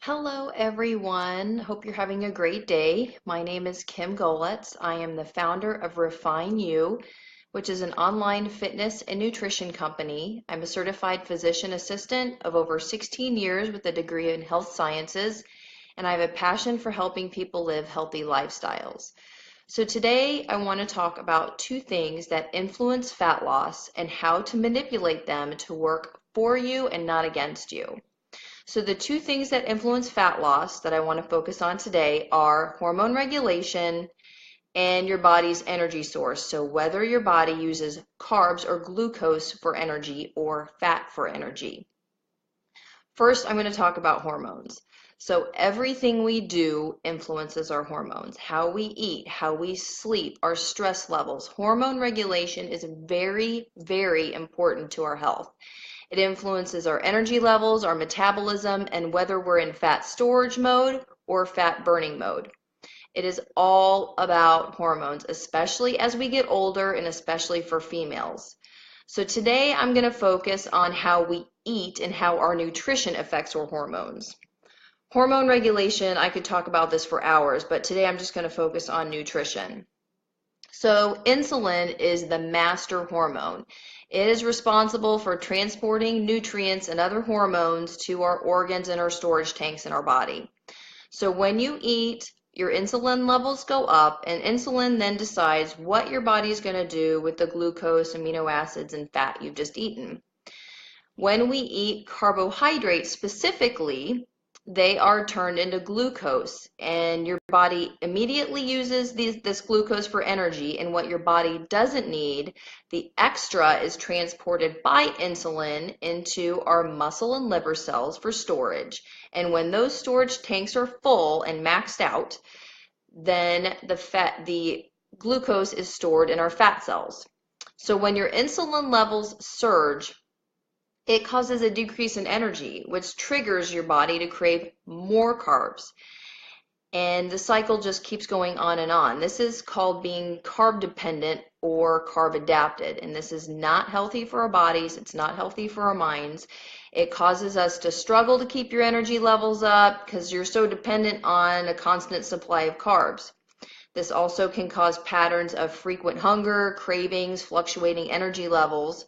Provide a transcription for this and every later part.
Hello, everyone. Hope you're having a great day. My name is Kim Goletz. I am the founder of Refine You, which is an online fitness and nutrition company. I'm a certified physician assistant of over 16 years with a degree in health sciences, and I have a passion for helping people live healthy lifestyles. So today I want to talk about two things that influence fat loss and how to manipulate them to work for you and not against you. So the two things that influence fat loss that I want to focus on today are hormone regulation and your body's energy source. So whether your body uses carbs or glucose for energy or fat for energy. First, I'm going to talk about hormones. So everything we do influences our hormones. How we eat, how we sleep, our stress levels. Hormone regulation is very, very important to our health. It influences our energy levels, our metabolism, and whether we're in fat storage mode or fat burning mode. It is all about hormones, especially as we get older and especially for females. So today I'm going to focus on how we eat and how our nutrition affects our hormones. Hormone regulation, I could talk about this for hours, but today I'm just going to focus on nutrition. So insulin is the master hormone. It is responsible for transporting nutrients and other hormones to our organs and our storage tanks in our body. So when you eat, your insulin levels go up, and insulin then decides what your body is going to do with the glucose, amino acids, and fat you've just eaten. When we eat carbohydrates specifically, they are turned into glucose, and your body immediately uses this glucose for energy. And what your body doesn't need, the extra is transported by insulin into our muscle and liver cells for storage. And when those storage tanks are full and maxed out, then the glucose is stored in our fat cells. So when your insulin levels surge, it causes a decrease in energy, which triggers your body to crave more carbs. And the cycle just keeps going on and on. This is called being carb dependent or carb adapted. And this is not healthy for our bodies. It's not healthy for our minds. It causes us to struggle to keep your energy levels up because you're so dependent on a constant supply of carbs. This also can cause patterns of frequent hunger, cravings, fluctuating energy levels.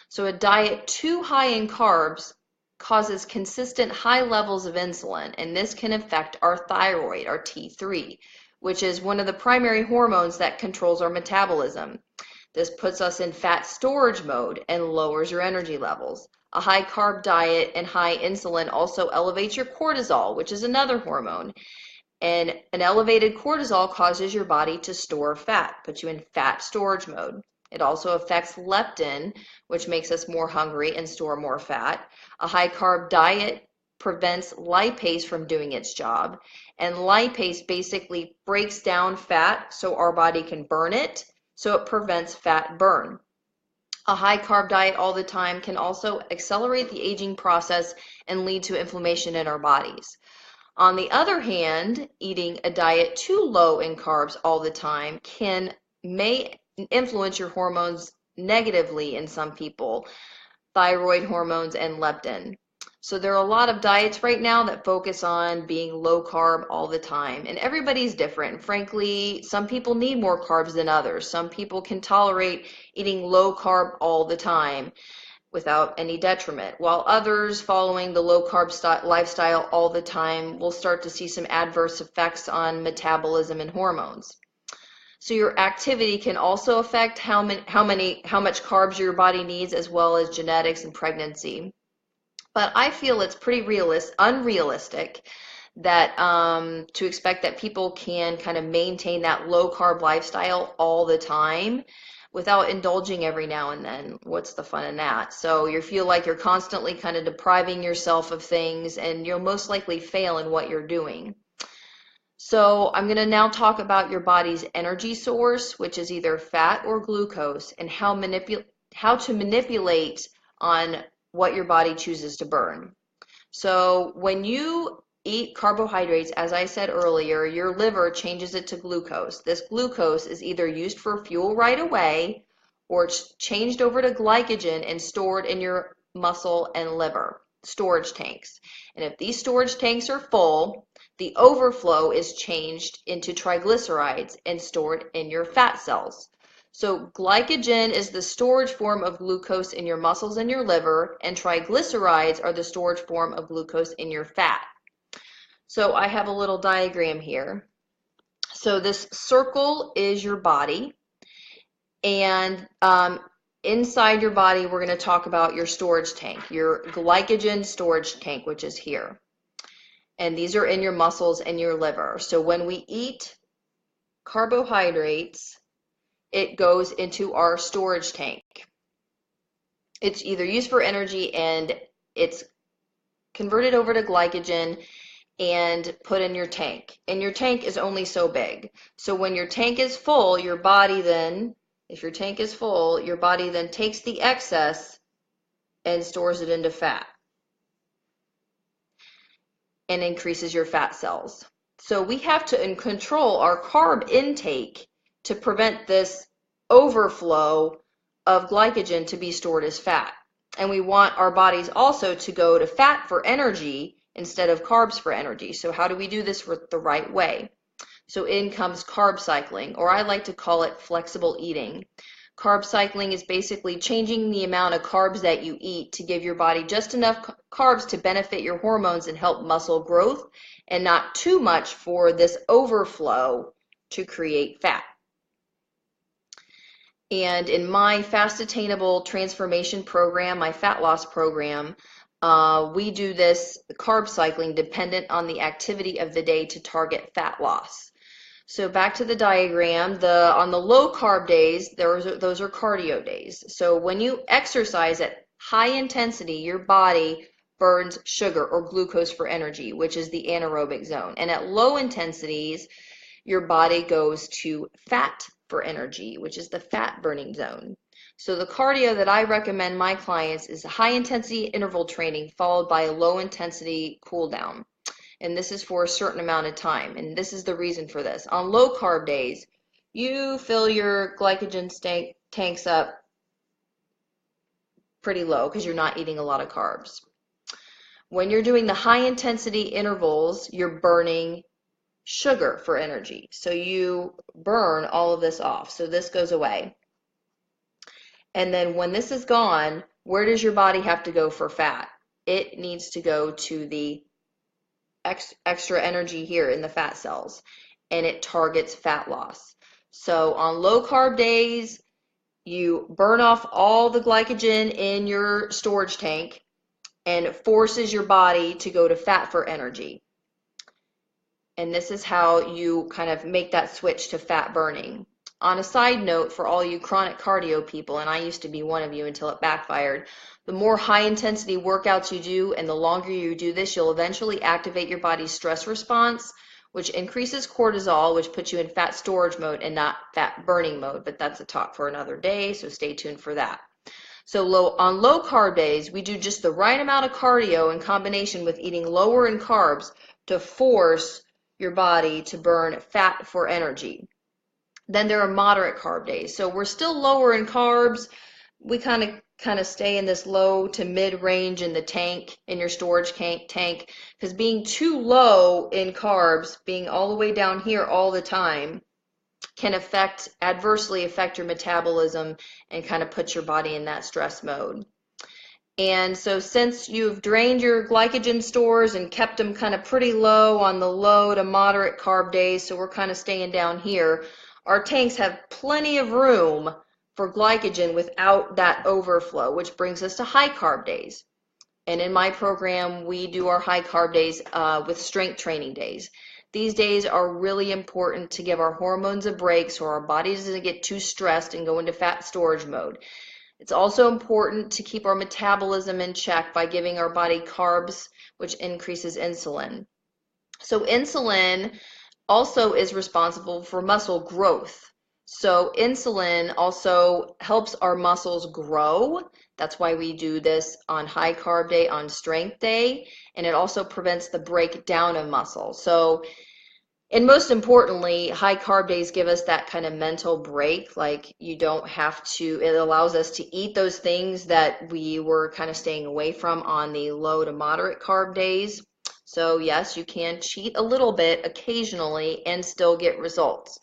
So a diet too high in carbs causes consistent high levels of insulin, and this can affect our thyroid, our T3, which is one of the primary hormones that controls our metabolism. This puts us in fat storage mode and lowers your energy levels. A high carb diet and high insulin also elevates your cortisol, which is another hormone. And an elevated cortisol causes your body to store fat, puts you in fat storage mode. It also affects leptin, which makes us more hungry and store more fat. A high carb diet prevents lipase from doing its job. And lipase basically breaks down fat so our body can burn it, so it prevents fat burn. A high carb diet all the time can also accelerate the aging process and lead to inflammation in our bodies. On the other hand, eating a diet too low in carbs all the time may influence your hormones negatively in some people, thyroid hormones and leptin. So there are a lot of diets right now that focus on being low carb all the time, and everybody's different. Frankly, some people need more carbs than others. Some people can tolerate eating low carb all the time without any detriment, while others following the low carb lifestyle all the time will start to see some adverse effects on metabolism and hormones. So your activity can also affect how much carbs your body needs, as well as genetics and pregnancy. But I feel it's pretty unrealistic that to expect that people can kind of maintain that low carb lifestyle all the time without indulging every now and then. What's the fun in that? So you feel like you're constantly kind of depriving yourself of things, and you'll most likely fail in what you're doing. So I'm going to now talk about your body's energy source, which is either fat or glucose, and how to manipulate on what your body chooses to burn. So when you eat carbohydrates, as I said earlier, your liver changes it to glucose. This glucose is either used for fuel right away, or it's changed over to glycogen and stored in your muscle and liver. storage tanks. And if these storage tanks are full, the overflow is changed into triglycerides and stored in your fat cells. So glycogen is the storage form of glucose in your muscles and your liver, and triglycerides are the storage form of glucose in your fat. So I have a little diagram here. So this circle is your body, and inside your body, we're going to talk about your storage tank, your glycogen storage tank, which is here. And these are in your muscles and your liver. So when we eat carbohydrates, it goes into our storage tank. It's either used for energy and it's converted over to glycogen and put in your tank. And your tank is only so big. So when your tank is full, your body then, if your tank is full, your body then takes the excess and stores it into fat and increases your fat cells. So we have to control our carb intake to prevent this overflow of glycogen to be stored as fat. And we want our bodies also to go to fat for energy instead of carbs for energy. So how do we do this the right way? So in comes carb cycling, or I like to call it flexible eating. Carb cycling is basically changing the amount of carbs that you eat to give your body just enough carbs to benefit your hormones and help muscle growth, and not too much for this overflow to create fat. And in my Fast Attainable Transformation program, my fat loss program, we do this carb cycling dependent on the activity of the day to target fat loss. So back to the diagram, on the low carb days, those are cardio days. So when you exercise at high intensity, your body burns sugar or glucose for energy, which is the anaerobic zone. And at low intensities, your body goes to fat for energy, which is the fat burning zone. So the cardio that I recommend my clients is high intensity interval training followed by a low intensity cool down. And this is for a certain amount of time. And this is the reason for this. On low carb days, you fill your glycogen tanks up pretty low because you're not eating a lot of carbs. When you're doing the high intensity intervals, you're burning sugar for energy. So you burn all of this off. So this goes away. And then when this is gone, where does your body have to go for fat? It needs to go to the extra energy here in the fat cells, and it targets fat loss. So on low carb days, you burn off all the glycogen in your storage tank, and it forces your body to go to fat for energy. And this is how you kind of make that switch to fat burning. On a side note, for all you chronic cardio people, and I used to be one of you until it backfired, the more high intensity workouts you do and the longer you do this, you'll eventually activate your body's stress response, which increases cortisol, which puts you in fat storage mode and not fat burning mode. But that's a talk for another day, so stay tuned for that. So on low carb days, we do just the right amount of cardio in combination with eating lower in carbs to force your body to burn fat for energy. Then there are moderate carb days. So we're still lower in carbs. We kind of stay in this low to mid range in the tank, in your storage tank, because being too low in carbs, being all the way down here all the time, can adversely affect your metabolism and kind of put your body in that stress mode. And so since you've drained your glycogen stores and kept them kind of pretty low on the low to moderate carb days, so we're kind of staying down here, our tanks have plenty of room for glycogen without that overflow, which brings us to high carb days. And in my program, we do our high carb days with strength training days. These days are really important to give our hormones a break so our body doesn't get too stressed and go into fat storage mode. It's also important to keep our metabolism in check by giving our body carbs, which increases insulin. So insulin also is responsible for muscle growth. So insulin also helps our muscles grow. That's why we do this on high carb day, on strength day, and it also prevents the breakdown of muscle. So And most importantly, high carb days give us that kind of mental break. Like you don't have to, it allows us to eat those things that we were kind of staying away from on the low to moderate carb days. So yes, you can cheat a little bit occasionally and still get results.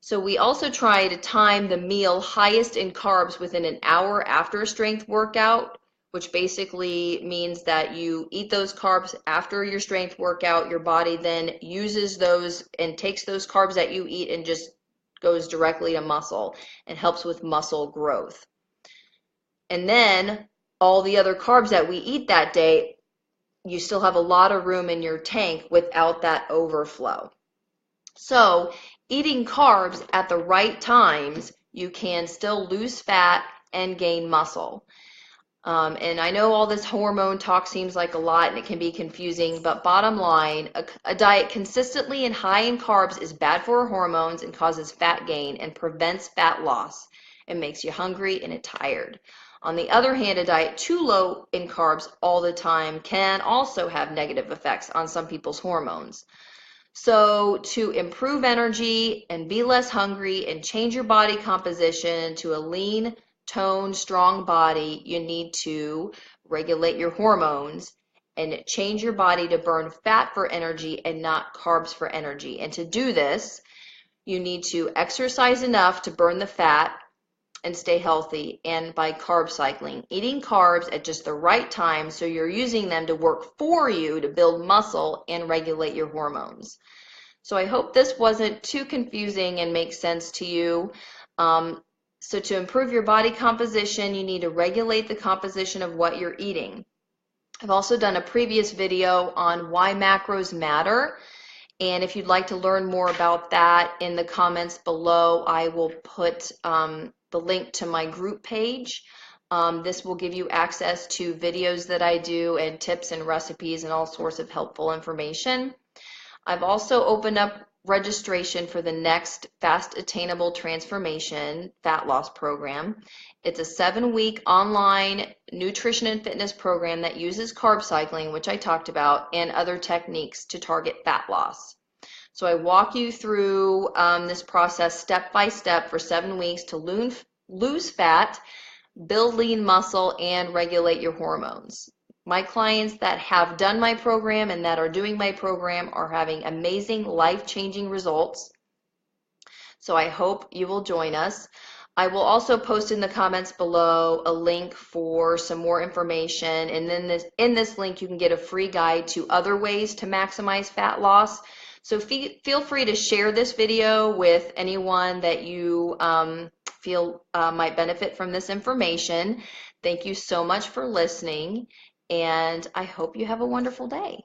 So we also try to time the meal highest in carbs within an hour after a strength workout, which basically means that you eat those carbs after your strength workout. Your body then uses those and takes those carbs that you eat and just goes directly to muscle and helps with muscle growth. And then all the other carbs that we eat that day, you still have a lot of room in your tank without that overflow. So eating carbs at the right times, you can still lose fat and gain muscle. And I know all this hormone talk seems like a lot and it can be confusing, but bottom line, a diet consistently and high in carbs is bad for our hormones and causes fat gain and prevents fat loss. It makes you hungry and tired. On the other hand, a diet too low in carbs all the time can also have negative effects on some people's hormones. So to improve energy and be less hungry and change your body composition to a lean, toned, strong body, you need to regulate your hormones and change your body to burn fat for energy and not carbs for energy. And to do this, you need to exercise enough to burn the fat and stay healthy, and by carb cycling, eating carbs at just the right time so you're using them to work for you to build muscle and regulate your hormones. So I hope this wasn't too confusing and makes sense to you. So to improve your body composition, you need to regulate the composition of what you're eating. I've also done a previous video on why macros matter. And if you'd like to learn more about that, in the comments below, I will put the link to my group page. This will give you access to videos that I do and tips and recipes and all sorts of helpful information. I've also opened up registration for the next Fast Attainable Transformation Fat Loss Program. It's a 7-week online nutrition and fitness program that uses carb cycling, which I talked about, and other techniques to target fat loss. So I walk you through this process step by step for 7 weeks to lose fat, build lean muscle, and regulate your hormones. My clients that have done my program and that are doing my program are having amazing life-changing results. So I hope you will join us. I will also post in the comments below a link for some more information, and then in this link you can get a free guide to other ways to maximize fat loss. So feel free to share this video with anyone that you feel might benefit from this information. Thank you so much for listening, and I hope you have a wonderful day.